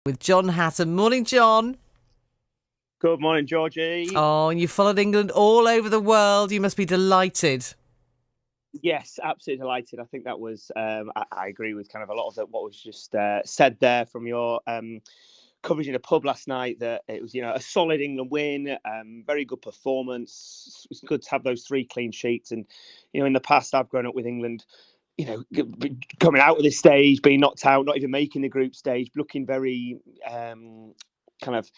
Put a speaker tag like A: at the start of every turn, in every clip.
A: With John Hatton. Morning, John.
B: Good morning, Georgie.
A: Oh, and you followed England all over the world. You must be delighted.
B: Yes, absolutely delighted. I think that was, I agree with kind of a lot of what was just said there from your coverage in a pub last night, that it was, a solid England win, very good performance. It's good to have those 3 clean sheets. And, in the past, I've grown up with England, coming out of this stage, being knocked out, not even making the group stage, looking very kind of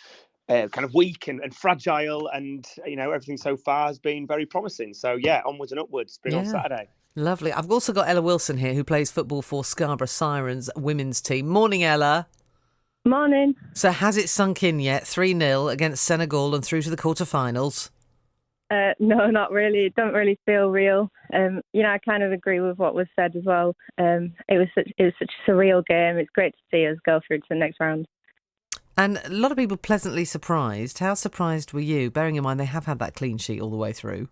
B: weak and fragile, and everything so far has been very promising. So yeah, onwards and upwards. Bring on
A: Yeah,
B: Saturday.
A: lovely. I've also got Ella Wilson here, who plays football for Scarborough Sirens women's team. Morning, Ella.
C: Morning.
A: So has it sunk in yet? 3-0 against Senegal and through to the quarterfinals.
C: No, not really. It don't really feel real. I kind of agree with what was said as well. It was such a surreal game. It's great to see us go through to the next round.
A: And a lot of people pleasantly surprised. How surprised were you, bearing in mind they have had that clean sheet all the way through?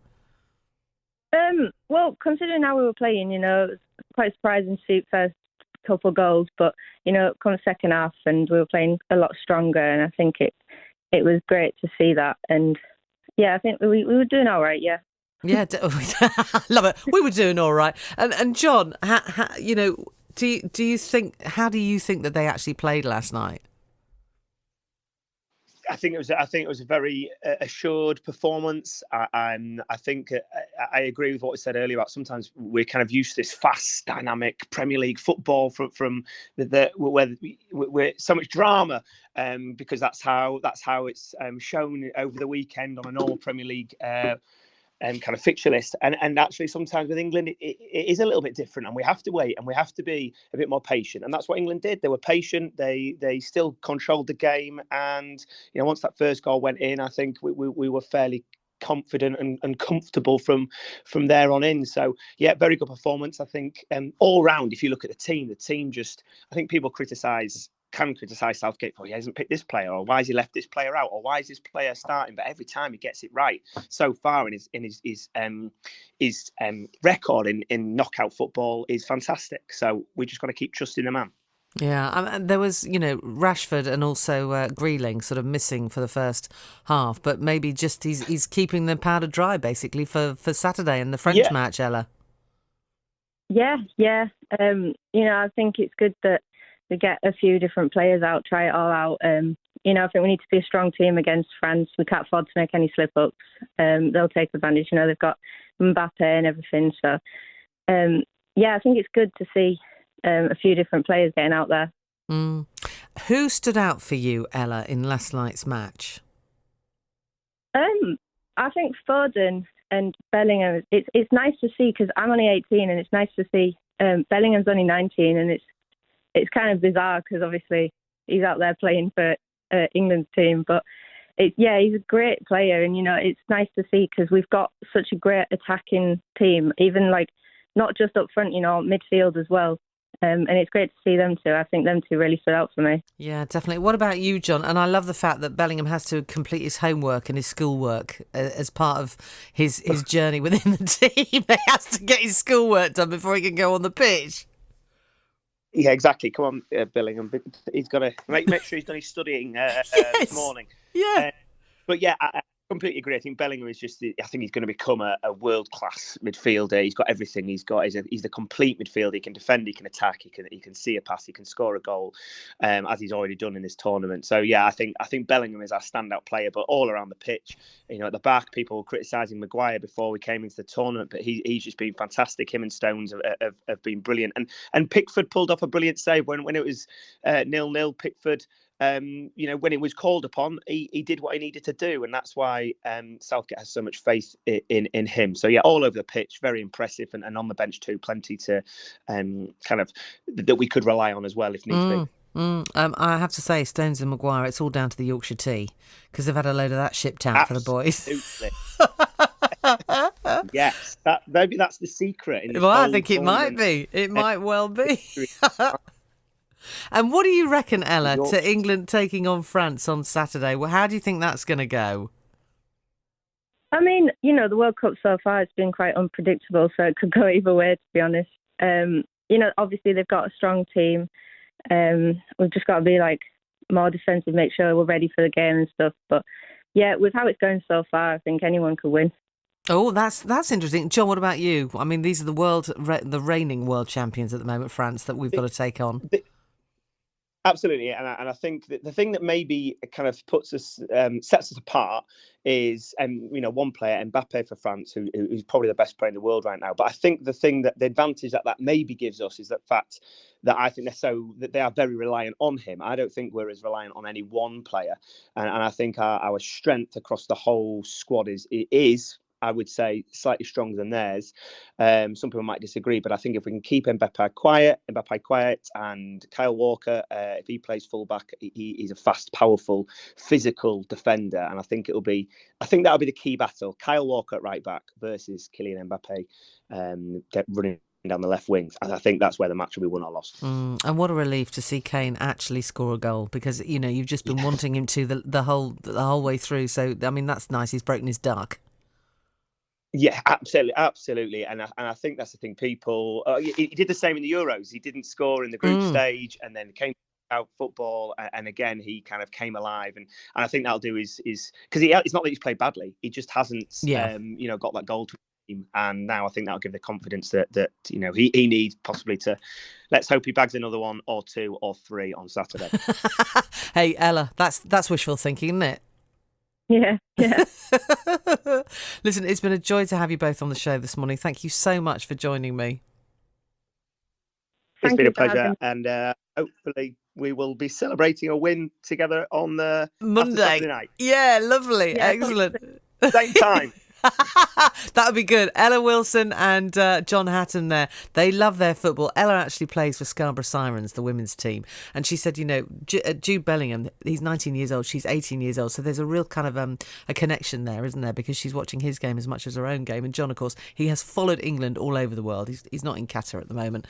C: Well, considering how we were playing, it was quite surprising to see the first couple of goals, but come the second half and we were playing a lot stronger, and I think it was great to see that. And yeah, I think we were doing all right. Yeah.
A: Yeah, love it. We were doing all right. And John, do you think? How do you think that they actually played last night?
B: I think it was a very assured performance. I think I agree with what was said earlier about sometimes we're kind of used to this fast, dynamic Premier League football from where so much drama, because that's how it's shown over the weekend on a normal Premier League kind of fixture list. And actually sometimes with England it is a little bit different, and we have to wait and we have to be a bit more patient, and that's what England did. They were patient, they still controlled the game, and once that first goal went in, I think we were fairly confident and comfortable from there on in. So yeah, very good performance. I think all round, if you look at the team just, I think people can criticise Southgate for he hasn't picked this player, or why has he left this player out, or why is this player starting. But every time he gets it right so far in his record in knockout football is fantastic. So we just got to keep trusting the man.
A: Yeah, and there was, Rashford and also Greeling sort of missing for the first half, but maybe just he's keeping the powder dry basically for Saturday and the French match, Ella.
C: Yeah. I think it's good that we get a few different players out, try it all out. I think we need to be a strong team against France. We can't afford to make any slip-ups. They'll take advantage. They've got Mbappe and everything. So, I think it's good to see a few different players getting out there.
A: Mm. Who stood out for you, Ella, in last night's match?
C: I think Foden and Bellingham. It's nice to see, because I'm only 18, and it's nice to see Bellingham's only 19, and it's kind of bizarre because obviously he's out there playing for England's team, but he's a great player, and it's nice to see because we've got such a great attacking team, even like not just up front, midfield as well. And it's great to see them two. I think them two really stood out for me.
A: Yeah, definitely. What about you, John? And I love the fact that Bellingham has to complete his homework and his schoolwork as part of his journey within the team. He has to get his schoolwork done before he can go on the pitch.
B: Yeah, exactly. Come on, Bellingham. He's got to make sure he's done his studying this morning.
A: Yeah.
B: But yeah, I completely agree. I think Bellingham is I think he's going to become a world-class midfielder. He's got everything. He's the complete midfielder. He can defend, he can attack, he can see a pass, he can score a goal, as he's already done in this tournament. So yeah, I think Bellingham is our standout player. But all around the pitch, at the back, people were criticising Maguire before we came into the tournament, but he's just been fantastic. Him and Stones have been brilliant. And Pickford pulled off a brilliant save when it was 0-0. Pickford, when it was called upon, he did what he needed to do, and that's why Southgate has so much faith in him. So yeah, all over the pitch, very impressive, and on the bench too, plenty to kind of that we could rely on as well if needs be.
A: I have to say, Stones and Maguire, it's all down to the Yorkshire tea, because they've had a load of that shipped out for the boys.
B: Yes, maybe that's the secret.
A: Well, I think it might be. It might well be. And what do you reckon, Ella, to England taking on France on Saturday? Well, how do you think that's going to go?
C: I mean, the World Cup so far has been quite unpredictable, so it could go either way, to be honest. Obviously they've got a strong team. We've just got to be more defensive, make sure we're ready for the game and stuff. But yeah, with how it's going so far, I think anyone could win.
A: Oh, that's interesting. John, what about you? I mean, these are the reigning world champions at the moment, France, that we've got to take on.
B: Absolutely, and I think that the thing that maybe kind of sets us apart is, one player, Mbappe for France, who's probably the best player in the world right now. But I think the advantage that maybe gives us is the fact that I think that they are very reliant on him. I don't think we're as reliant on any one player, and I think our strength across the whole squad is, I would say, slightly stronger than theirs. Some people might disagree, but I think if we can keep Mbappe quiet, and Kyle Walker, if he plays fullback, he's a fast, powerful, physical defender, and I think that'll be the key battle: Kyle Walker at right back versus Kylian Mbappe, running down the left wings. And I think that's where the match will be won or lost.
A: And what a relief to see Kane actually score a goal, because you've just been wanting him to the whole way through. So I mean, that's nice. He's broken his duck.
B: Yeah, absolutely, and I think that's the thing. People, he did the same in the Euros. He didn't score in the group stage, and then came out football, and again he kind of came alive. And I think that'll do is because it's not that he's played badly. He just hasn't, got that goal to him. And now I think that'll give the confidence that he needs possibly to. Let's hope he bags another one or two or three on Saturday.
A: Hey Ella, that's wishful thinking, isn't it?
C: Yeah.
A: Listen, it's been a joy to have you both on the show this morning. Thank you so much for joining me.
B: It's been a pleasure, and hopefully we will be celebrating a win together on the
A: Monday
B: Saturday night.
A: Yeah, lovely. Yeah, excellent.
B: Same time.
A: That would be good. Ella Wilson and John Hatton there. They love their football. Ella actually plays for Scarborough Sirens, the women's team. And she said, Jude Bellingham, he's 19 years old, she's 18 years old. So there's a real kind of a connection there, isn't there? Because she's watching his game as much as her own game. And John, of course, he has followed England all over the world. He's not in Qatar at the moment.